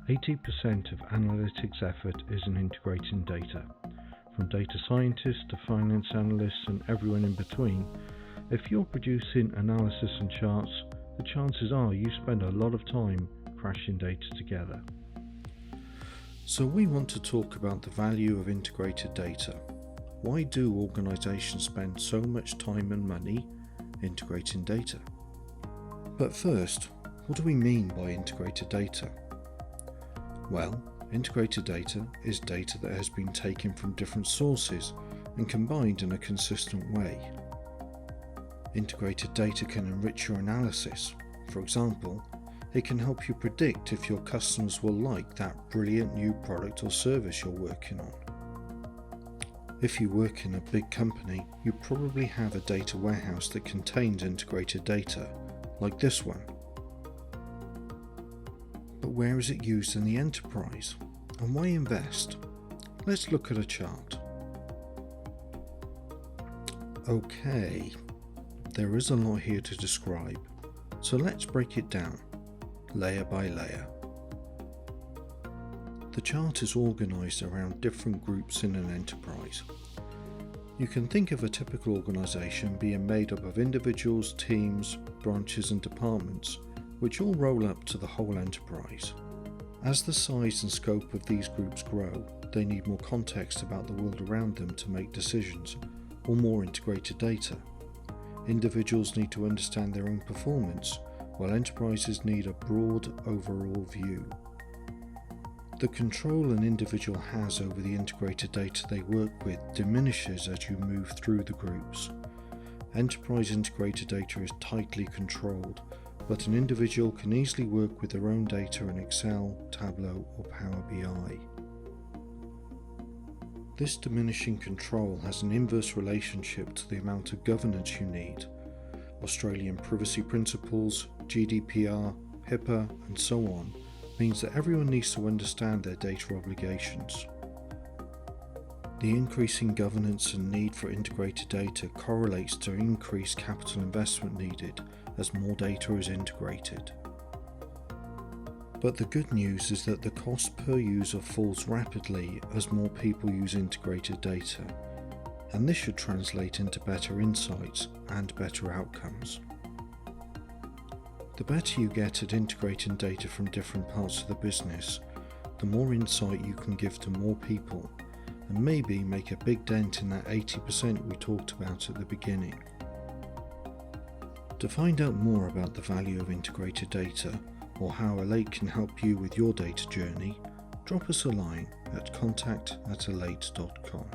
80% of analytics effort is in integrating data. From data scientists to finance analysts and everyone in between, if you're producing analysis and charts, the chances are you spend a lot of time crashing data together. So we want to talk about the value of integrated data. Why do organizations spend so much time and money integrating data? But first, what do we mean by integrated data? Well, integrated data is data that has been taken from different sources and combined in a consistent way. Integrated data can enrich your analysis. For example, it can help you predict if your customers will like that brilliant new product or service you're working on. If you work in a big company, you probably have a data warehouse that contains integrated data, like this one. But where is it used in the enterprise? And why invest? Let's look at a chart. Okay, there is a lot here to describe, so let's break it down, layer by layer. The chart is organized around different groups in an enterprise. You can think of a typical organization being made up of individuals, teams, branches and departments, which all roll up to the whole enterprise. As the size and scope of these groups grow, they need more context about the world around them to make decisions, or more integrated data. Individuals need to understand their own performance, while enterprises need a broad overall view. The control an individual has over the integrated data they work with diminishes as you move through the groups. Enterprise integrated data is tightly controlled, but an individual can easily work with their own data in Excel, Tableau or Power BI. This diminishing control has an inverse relationship to the amount of governance you need. Australian privacy principles, GDPR, HIPAA and so on means that everyone needs to understand their data obligations. The increasing governance and need for integrated data correlates to increased capital investment needed as more data is integrated. But the good news is that the cost per user falls rapidly as more people use integrated data, and this should translate into better insights and better outcomes. The better you get at integrating data from different parts of the business, the more insight you can give to more people, and maybe make a big dent in that 80% we talked about at the beginning. To find out more about the value of integrated data, or how Alate can help you with your data journey, drop us a line at contact@alate.com.